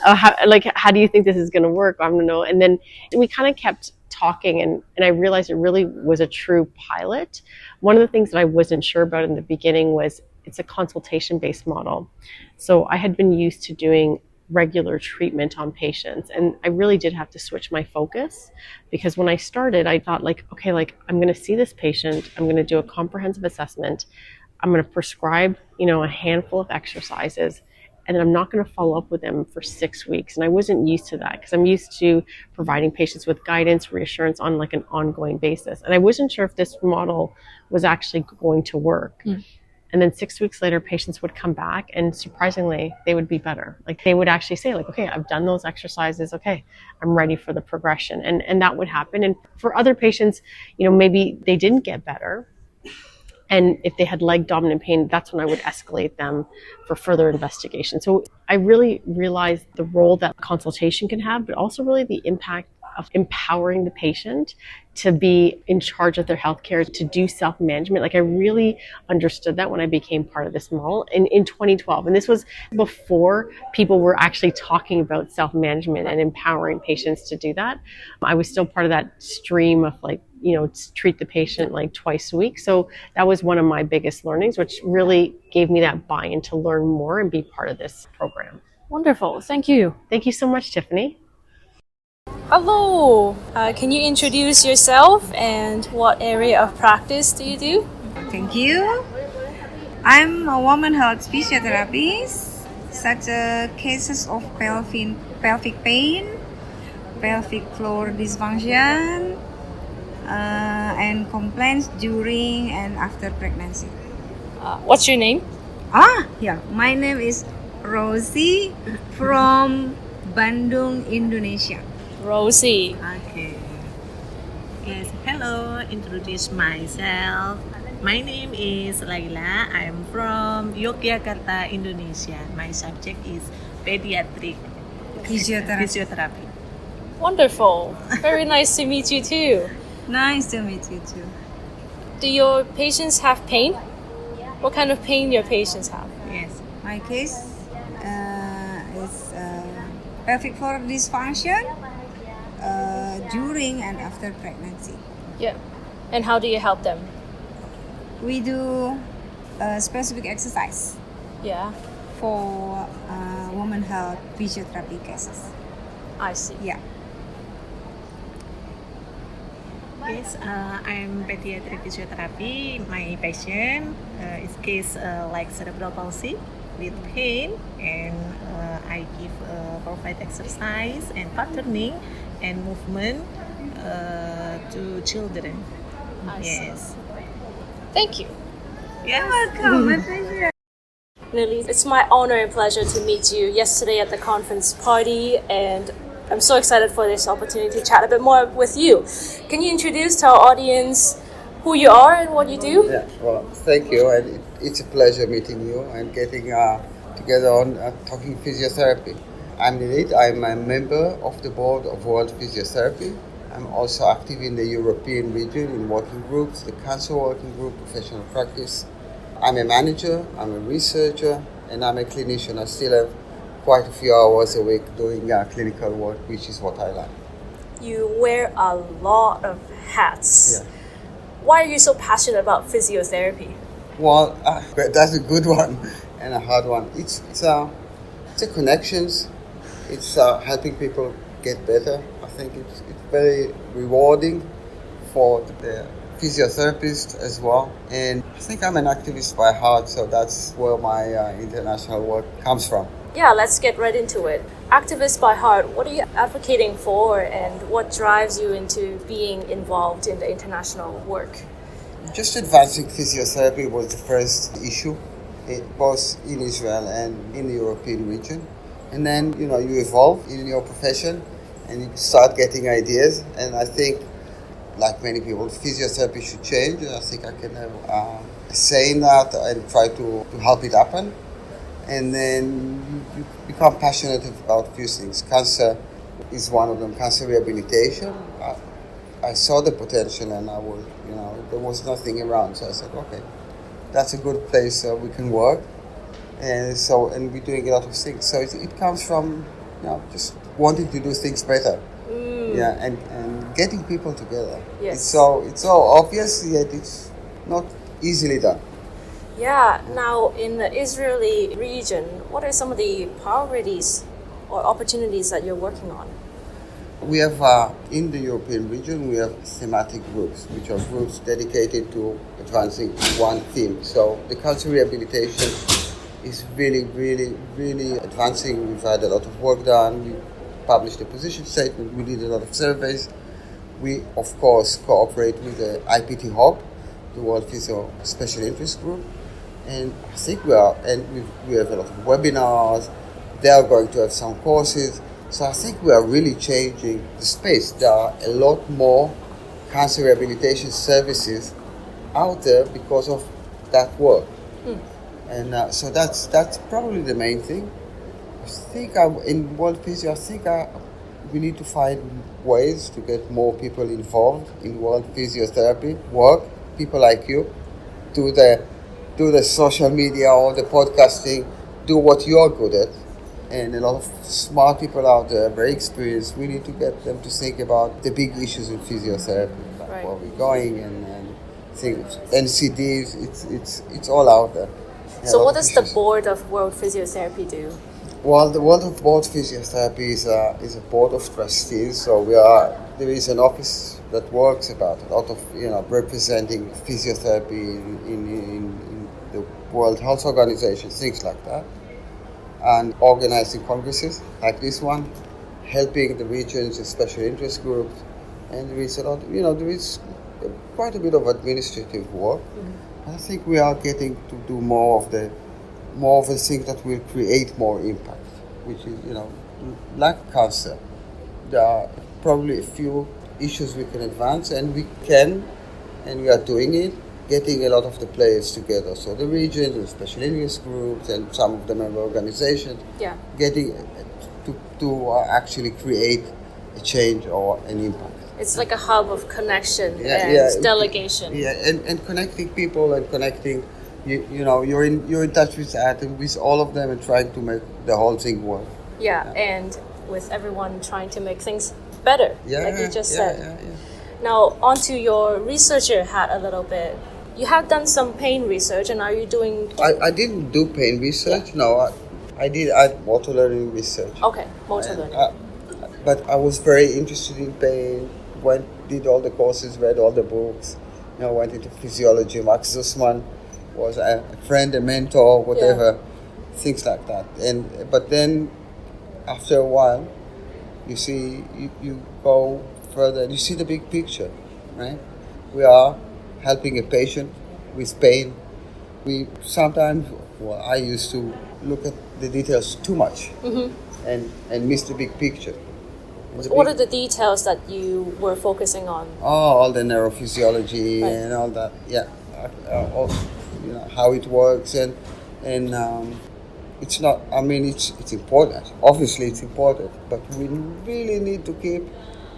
How do you think this is going to work? I don't know. And then we kind of kept talking and I realized it really was a true pilot. One of the things that I wasn't sure about in the beginning was it's a consultation-based model. So I had been used to doing regular treatment on patients, and I really did have to switch my focus, because when I started I thought like, okay, like I'm going to see this patient, I'm going to do a comprehensive assessment, I'm going to prescribe, you know, a handful of exercises, and then I'm not going to follow up with them for 6 weeks. And I wasn't used to that because I'm used to providing patients with guidance, reassurance on like an ongoing basis. And I wasn't sure if this model was actually going to work. And then 6 weeks later, patients would come back and surprisingly, they would be better. Like they would actually say like, okay, I've done those exercises. Okay, I'm ready for the progression. And that would happen. And for other patients, you know, maybe they didn't get better. And if they had leg dominant pain, that's when I would escalate them for further investigation. So I really realized the role that consultation can have, but also really the impact of empowering the patient to be in charge of their healthcare, to do self-management. Like I really understood that when I became part of this model in 2012. And this was before people were actually talking about self-management and empowering patients to do that. I was still part of that stream of like, you know, treat the patient like twice a week. So that was one of my biggest learnings, which really gave me that buy-in to learn more and be part of this program. Wonderful. Thank you. Thank you so much, Tiffany. Hello, can you introduce yourself and what area of practice do you do? Thank you. I'm a woman health physiotherapist, such as cases of pelvic pain, pelvic floor dysfunction, and complaints during and after pregnancy. What's your name? My name is Rosi from Bandung, Indonesia. Rosi. Okay. Yes, hello, introduce myself. My name is Leila. I'm from Yogyakarta, Indonesia. My subject is pediatric physiotherapy. Wonderful. Very nice to meet you too. Nice to meet you too. Do your patients have pain? What kind of pain your patients have? Yes. My case is pelvic floor dysfunction during and after pregnancy. Yeah. And how do you help them? we do a specific exercise Yeah, for women health physiotherapy cases. I see. Yeah. Yes, I'm pediatric physiotherapy. My patient is case like cerebral palsy with pain, and I give provide exercise and patterning and movement to children. I see. Yes. Thank you. Yes. Welcome, my pleasure. Lily, it's my honor and pleasure to meet you yesterday at the conference party, and I'm so excited for this opportunity to chat a bit more with you. Can you introduce to our audience who you are and what you do? Yeah, well, thank you, and it's a pleasure meeting you and getting together on talking physiotherapy. I'm Nirit. I'm a member of the board of World Physiotherapy. I'm also active in the European region in working groups, the cancer working group, professional practice. I'm a manager, I'm a researcher, and I'm a clinician. I still have quite a few hours a week doing clinical work, which is what I like. You wear a lot of hats. Yeah. Why are you so passionate about physiotherapy? Well, that's a good one and a hard one. It's a connections. It's helping people get better. I think it's very rewarding for the physiotherapist as well. And I think I'm an activist by heart, so that's where my international work comes from. Yeah, let's get right into it. Activist by heart, what are you advocating for, and what drives you into being involved in the international work? Just advancing physiotherapy was the first issue, both in Israel and in the European region. And then, you evolve in your profession and you start getting ideas. And I think, like many people, physiotherapy should change. And I think I can have a say in that and try to help it happen. And then you become passionate about a few things. Cancer is one of them, cancer rehabilitation. I saw the potential and there was nothing around. So I said, okay, that's a good place we can work. And we're doing a lot of things. So it comes from, just wanting to do things better. Yeah, and getting people together. Yes. It's so obvious, yet it's not easily done. Yeah, now in the Israeli region, what are some of the priorities or opportunities that you're working on? We have, in the European region, we have thematic groups, which are groups dedicated to advancing one theme. So the cancer rehabilitation is really, really, really advancing. We've had a lot of work done. We published a position statement. We did a lot of surveys. We, of course, cooperate with the IPT Hub, the World Physio Special Interest Group. And I think we have a lot of webinars. They are going to have some courses. So I think we are really changing the space. There are a lot more cancer rehabilitation services out there because of that work. And so that's probably the main thing. I think in World Physio, we need to find ways to get more people involved in World Physiotherapy work. People like you do the social media or the podcasting, do what you're good at. And a lot of smart people out there, very experienced. We need to get them to think about the big issues in physiotherapy, like Right. where we're going and things. NCDs, it's all out there. Yeah, So what does the board of World Physiotherapy do? Well, the World of Board Physiotherapy is a board of trustees. So there is an office that works about a lot of representing physiotherapy in the World Health Organization, things like that, and organizing congresses like this one, helping the regions and special interest groups. And there is a lot, there is quite a bit of administrative work. I think we are getting to do more of the things that will create more impact, which is, like cancer. There are probably a few issues we can advance, and we are doing it, getting a lot of the players together. So the regions, the special interest groups, and some of the member organizations, getting to actually create a change or an impact. It's like a hub of connection and delegation. Yeah, and connecting people and connecting, you're in touch with that and with all of them and trying to make the whole thing work. Yeah, and with everyone trying to make things better, like you just said. Yeah. Now, onto your researcher hat a little bit. You have done some pain research, and are you doing... I didn't do pain research, no. I did motor learning research. Okay, motor learning. But I was very interested in pain, did all the courses, read all the books, went into physiology. Max Zussman was a friend, a mentor, whatever, things like that. But then, after a while, you see, you go further, you see the big picture, right? We are helping a patient with pain. We sometimes, I used to look at the details too much and miss the big picture. What are the details that you were focusing on? All the neurophysiology and all that. Yeah, how it works and it's not. I mean, it's important. Obviously, it's important, but we really need to keep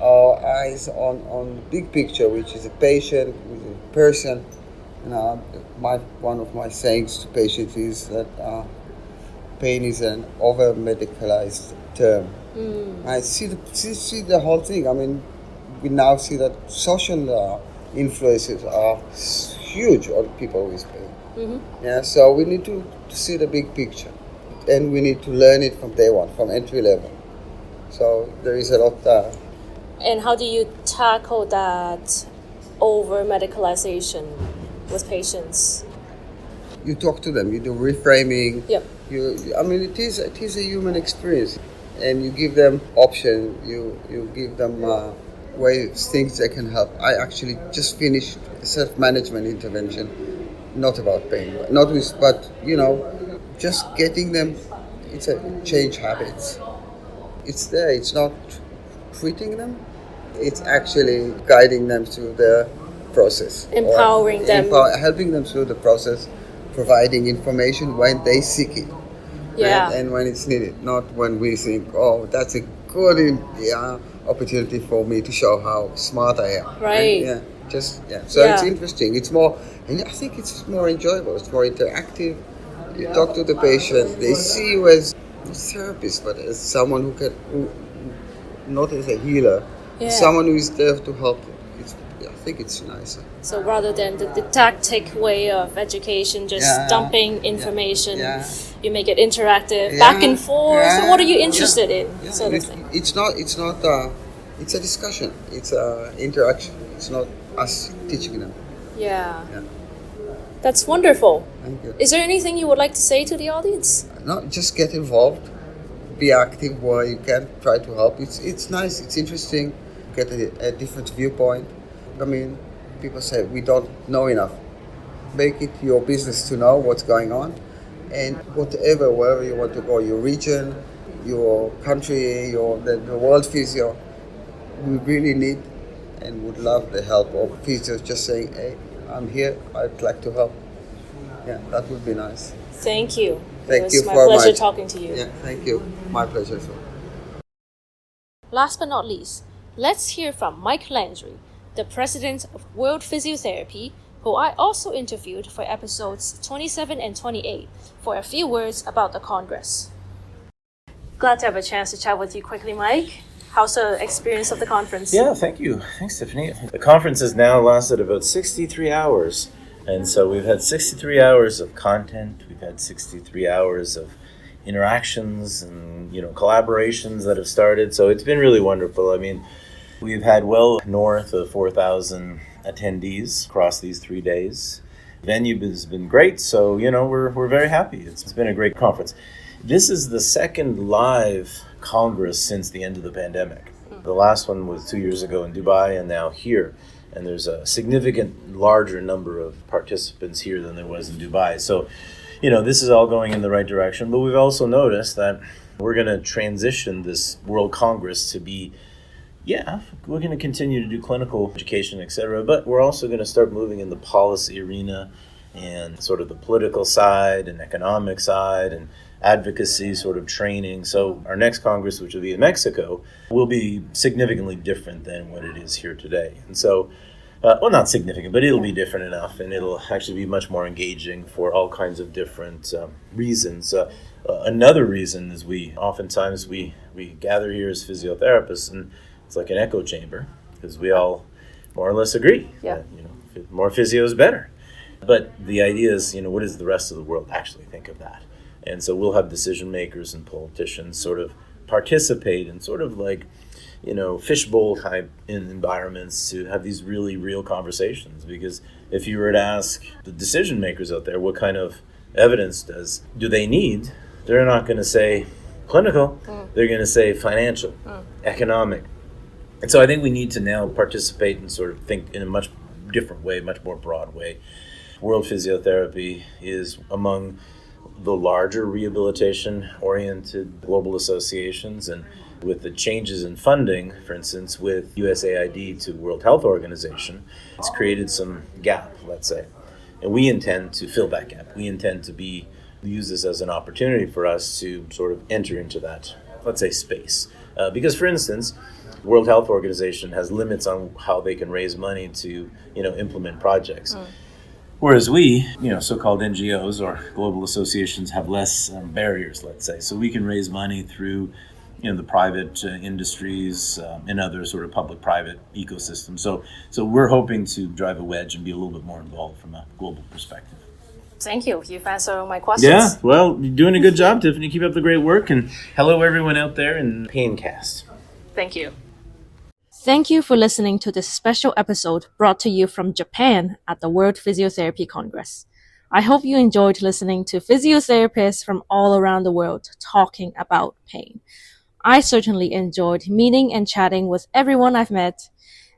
our eyes on big picture, which is a patient, which is a person. One of my sayings to patients is that pain is an over-medicalized term. I see the whole thing. I mean, we now see that social influences are huge on people with pain. Yeah, so we need to see the big picture, and we need to learn it from day one, from entry level. So there is a lot there. And how do you tackle that over-medicalization with patients? You talk to them. You do reframing. Yep. It is a human experience. And you give them option, you give them ways, things that can help. I actually just finished a self-management intervention, not about pain, but just getting them, it's a change habits. It's there, it's not treating them, it's actually guiding them through the process. Empowering them. Helping them through the process, providing information when they seek it. Yeah. And when it's needed, not when we think, oh, that's a good opportunity for me to show how smart I am. Right. So it's interesting. It's more, and I think it's more enjoyable. It's more interactive. You talk to the patient. They see you as a therapist, but as someone who not as a healer, someone who is there to help you. I think it's nicer. So rather than the didactic way of education, just dumping information, you make it interactive, back and forth. So what are you interested in? Sort of thing. It's not. It's a discussion. It's an interaction. It's not us teaching them. Yeah. That's wonderful. Thank you. Is there anything you would like to say to the audience? No, just get involved. Be active where you can. Try to help. It's nice. It's interesting. Get a different viewpoint. I mean, people say we don't know enough. Make it your business to know what's going on, and wherever you want to go, your region, your country, the World Physio, we really need and would love the help of physios. Just saying, hey, I'm here. I'd like to help. Yeah, that would be nice. Thank you. Thank you It was my for pleasure much. talking to you. Yeah, thank you. My pleasure. Last but not least, let's hear from Mike Landry, the president of World Physiotherapy, who I also interviewed for episodes 27 and 28 for a few words about the Congress. Glad to have a chance to chat with you quickly, Mike. How's the experience of the conference? Yeah, thank you. Thanks, Tiffany. The conference has now lasted about 63 hours. And so we've had 63 hours of content. We've had 63 hours of interactions and, collaborations that have started. So it's been really wonderful. I mean, we've had well north of 4,000 attendees across these 3 days. The venue has been great, so we're very happy. It's been a great conference. This is the second live Congress since the end of the pandemic. The last one was 2 years ago in Dubai, and now here. And there's a significant larger number of participants here than there was in Dubai. So, this is all going in the right direction. But we've also noticed that we're going to transition this World Congress to be we're going to continue to do clinical education, etc. But we're also going to start moving in the policy arena and sort of the political side and economic side and advocacy sort of training. So our next Congress, which will be in Mexico, will be significantly different than what it is here today. And so, not significant, but it'll be different enough, and it'll actually be much more engaging for all kinds of different reasons. Another reason is we gather here as physiotherapists, and it's like an echo chamber, because we all more or less agree that more physio is better. But the idea is, what does the rest of the world actually think of that? And so we'll have decision makers and politicians sort of participate in sort of like, fishbowl type in environments to have these really real conversations. Because if you were to ask the decision makers out there, what kind of evidence do they need? They're not going to say clinical. They're going to say financial, economic. And so I think we need to now participate and sort of think in a much different way, much more broad way. World Physiotherapy is among the larger rehabilitation-oriented global associations, and with the changes in funding, for instance, with USAID to World Health Organization, it's created some gap, let's say. And we intend to fill that gap. We intend to use this as an opportunity for us to sort of enter into that, let's say, space. Because, for instance, World Health Organization has limits on how they can raise money to, implement projects. Whereas we, so-called NGOs or global associations have less barriers, let's say. So we can raise money through, the private industries and other sort of public-private ecosystems. So we're hoping to drive a wedge and be a little bit more involved from a global perspective. Thank you. You've answered all my questions. Yeah, well, you're doing a good job, Tiffany. Keep up the great work. And hello, everyone out there in Paincast. Thank you. Thank you for listening to this special episode brought to you from Japan at the World Physiotherapy Congress. I hope you enjoyed listening to physiotherapists from all around the world talking about pain. I certainly enjoyed meeting and chatting with everyone I've met,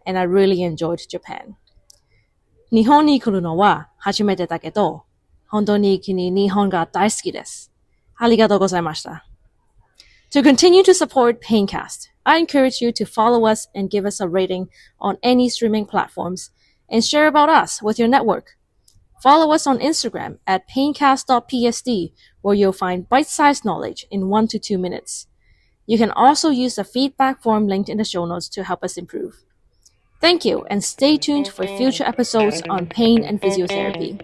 and I really enjoyed Japan. 日本に来るのは初めてだけど、本当に日本が大好きです。ありがとうございました。To continue to support Paincast, I encourage you to follow us and give us a rating on any streaming platforms and share about us with your network. Follow us on Instagram at paincast.psd, where you'll find bite-sized knowledge in 1 to 2 minutes. You can also use the feedback form linked in the show notes to help us improve. Thank you, and stay tuned for future episodes on pain and physiotherapy.